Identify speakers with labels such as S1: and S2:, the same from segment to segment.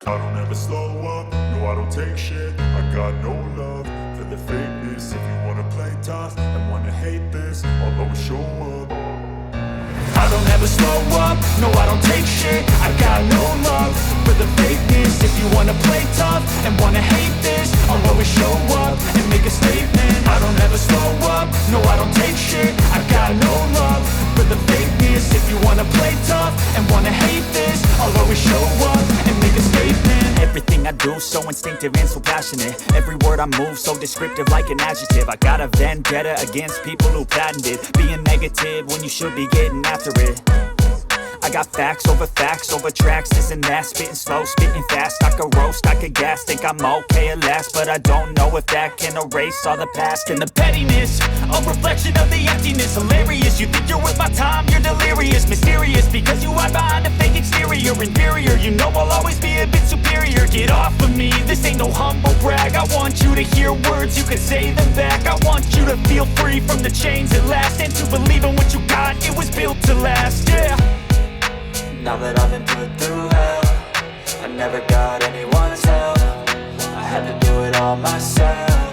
S1: I don't ever slow up, no I don't take shit. I got no love for the fakeness. If you wanna play tough and wanna hate this, I'll always show up. I don't ever slow up, no I don't take shit. I got no love for the fakeness. If you wanna play tough and wanna hate this, I'll always show up and make a statement. I don't ever slow up, no I don't take shit. I got no love for the fakeness. If you wanna play tough and wanna hate this, I'll always show up and make a statement. Everything I do so instinctive and so passionate. Every word I move so descriptive like an adjective. I got a vendetta against people who patented being negative when you should be getting after it. I got facts over tracks, this and that. Spitting slow, spitting fast. I could roast, I could gas. Think I'm okay at last, but I don't know if that can erase all the past. And the pettiness, a reflection of the emptiness. Hilarious, you think you're worth my time, you're delirious. Mysterious, because you hide behind a fake exterior. Inferior, you know I'll always be a bit superior. Get off of me, this ain't no humble brag. I want you to hear words, you can say them back. I want you to feel free from the chains at last, and to believe in what you got, it was built to last, yeah.
S2: Now that I've been put through hell, I never got anyone's help. I had to do it all myself.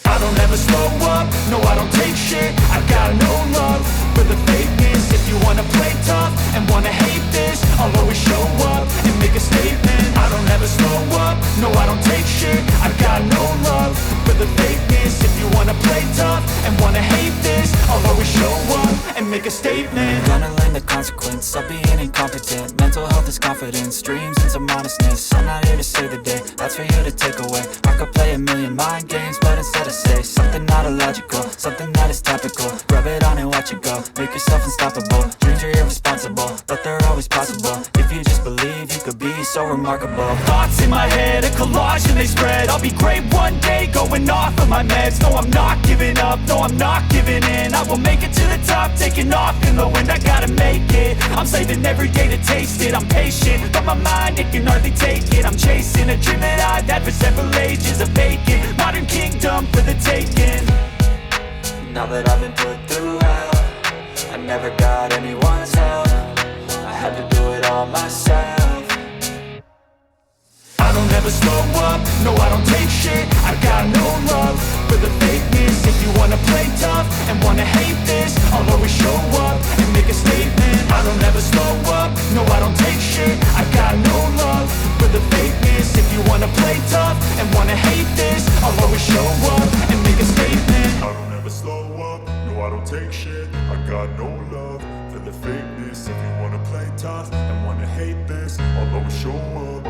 S1: I don't ever slow up, no I don't take shit. I got no love for the fakeness. If you wanna play tough and wanna hate this, I'll always show up and make a statement. I don't ever slow up, no I don't take shit. I got no love for the fakeness. If you wanna play tough and wanna hate this, I'll always show up and make a statement.
S2: Gonna learn the consequence of being incompetent. Mental health is confidence, dreams and some honestness. I'm not here to save the day, that's for you to take away. I could play a million mind games, but instead I say something not illogical, something that is topical. Rub it on and watch it go, make yourself unstoppable. Dreams are irresponsible, but they're always possible. If you just believe, you could be so remarkable.
S1: Thoughts in my head, a collage and they spread. I'll be great one day, going off of my meds. No I'm not giving up, no I'm not giving in. I will make it to the top, taking off in the wind. I gotta make it, I'm saving every day to taste it. I'm patient, but my mind, it can hardly take it. I'm chasing a dream that I've had for several ages. A vacant, modern kingdom for the taking.
S2: Now that I've been put through hell, I never got anyone's help. I had to do it all myself.
S1: I don't ever slow up, no I don't take shit. I got no love for the fakeness. If you wanna play tough and wanna hate this, I'll always show up and make a statement. I don't ever slow up, no I don't take shit. I got no love for the fakeness. If you wanna play tough and wanna hate this, I'll always show up and make a statement. I don't ever slow up, no I don't take shit. I got no love for the fakeness. If you wanna play tough and wanna hate this, I'll always show up.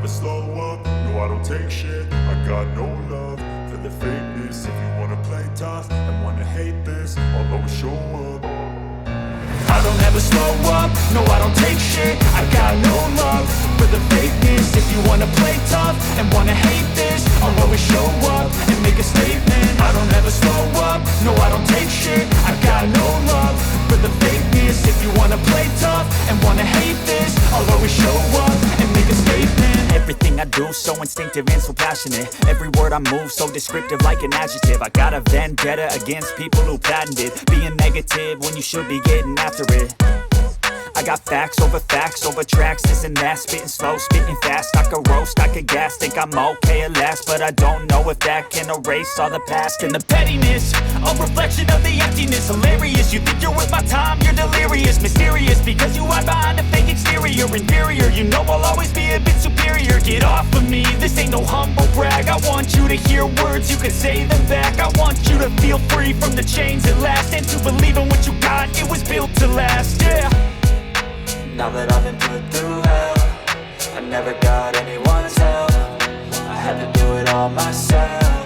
S1: never slow up, no I don't take shit. I got no love for the fakeness. If you wanna play tough and wanna hate this, I'll always show up. I don't ever slow up, no I don't take shit. I got no love for the fakeness. If you wanna play tough and wanna hate this, I'll always show up and make a statement. I don't ever slow up, no I don't take shit. I got no love for the fakeness. If you wanna play tough and wanna hate this, I'll always show up and make a statement.
S2: Everything I do so instinctive and so passionate. Every word I move so descriptive like an adjective. I got a vendetta against people who patented being negative when you should be getting after it. I got facts over tracks, this and that. Spitting slow, spitting fast. I could roast, I could gas. Think I'm okay at last, but I don't know if that can erase all the past. And the pettiness, a reflection of the emptiness. Hilarious, you think you're worth my time, you're delirious. Mysterious, because you hide behind a fake exterior. Inferior, you know I'll always be a bit superior. Get off of me, this ain't no humble brag. I want you to hear words, you can say them back. I want you to feel free from the chains at last, and to believe in what you got, it was built to last, yeah. Now that I've been put through hell, I never got anyone's help. I had to do it all myself.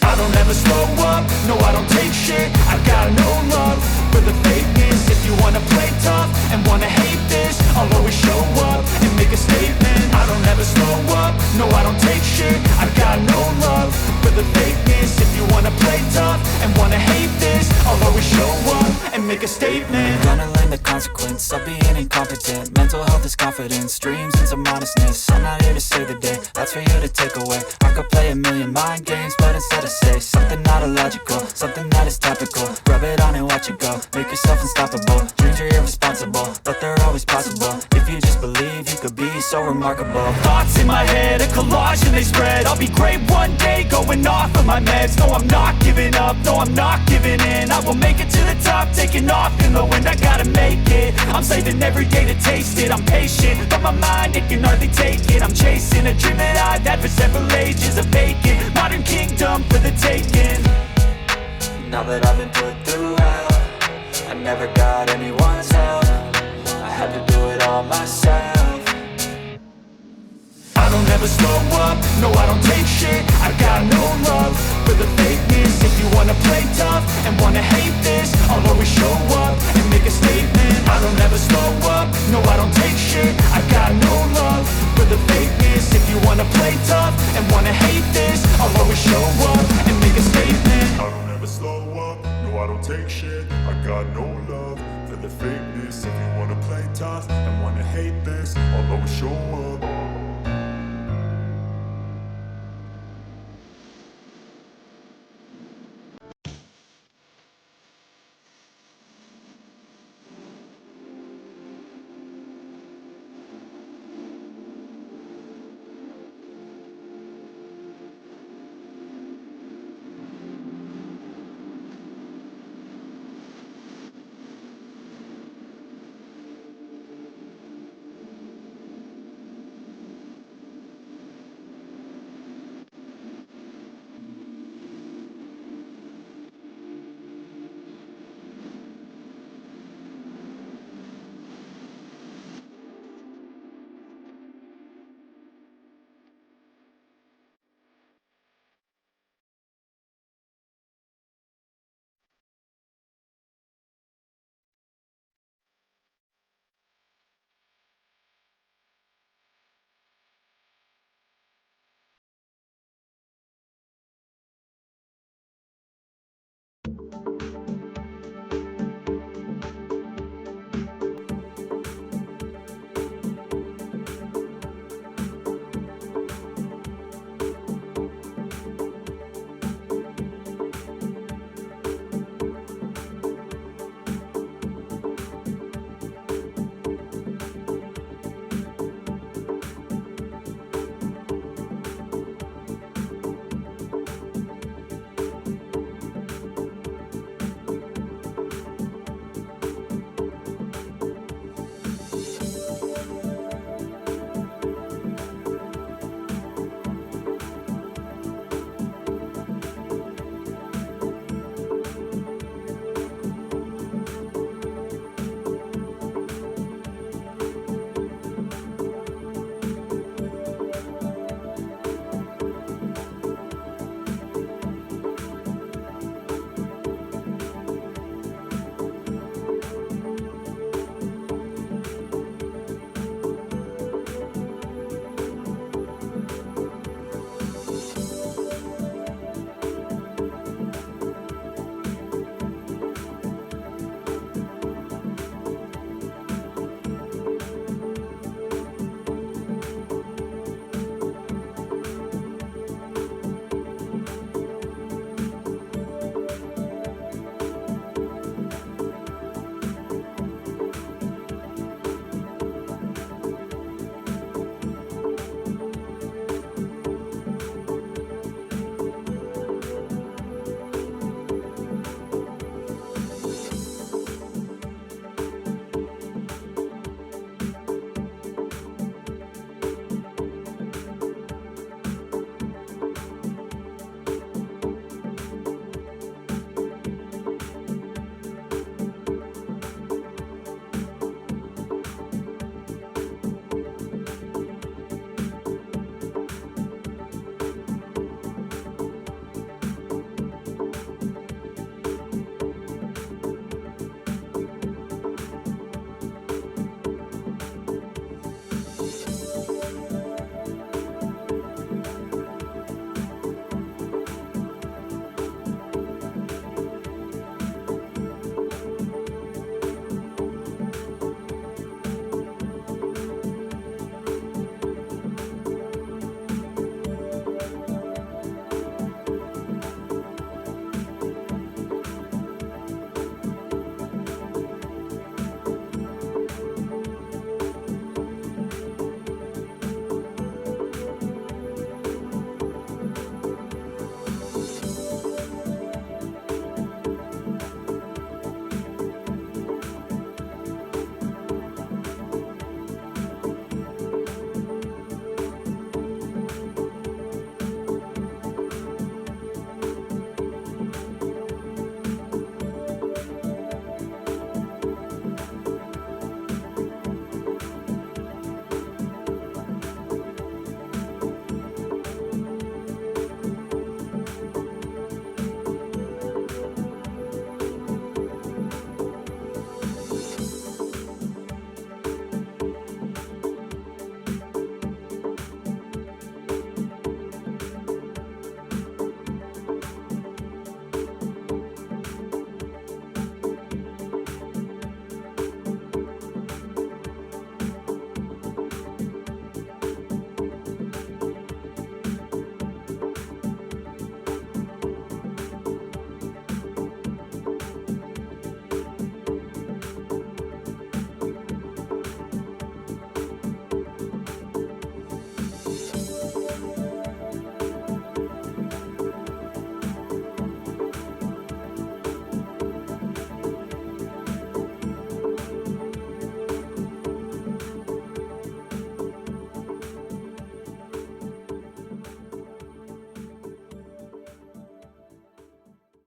S1: I don't ever slow up, no I don't take shit. I got no love for the fakeness. If you wanna play tough and wanna hate this, I'll always show up and make a statement. I don't ever slow up, no I don't take shit. I got no love for the fakeness. If you wanna play tough and wanna hate this, I'll always show up and make a statement.
S2: Gonna learn the consequence of being incompetent. Mental health is confidence, dreams and some modestness. I'm not here to save the day, that's for you to take away. I could play a million mind games, but instead I say something not illogical, something that is topical. Rub it on and watch it go, make yourself unstoppable. Dreams are irresponsible, but they're always possible. If you just believe, you could be so remarkable.
S1: Thoughts in my head, a collage and they spread. I'll be great one day, going off of my meds. No I'm not giving up, no I'm not giving in. I will make it to the top, taking off in the wind. I gotta make it, I'm saving every day to taste it. I'm patient, but my mind, it can hardly take it. I'm chasing a dream that I've had for several ages. A vacant, modern kingdom for the taking.
S2: Now that I've been put through hell, I never got anyone's help. I had to do it all myself.
S1: I don't ever slow up, no I don't take shit. I got no love for the fakeness. If you wanna play tough and wanna hate this, I'll always show up and make a statement. I don't ever slow up, no I don't take shit. I got no love for the fakeness. If you wanna play tough and wanna hate this, I'll always show up and make a statement. I don't ever slow up, no I don't take shit. I got no love for the fakeness. If you wanna play tough and wanna hate this, I'll always show up.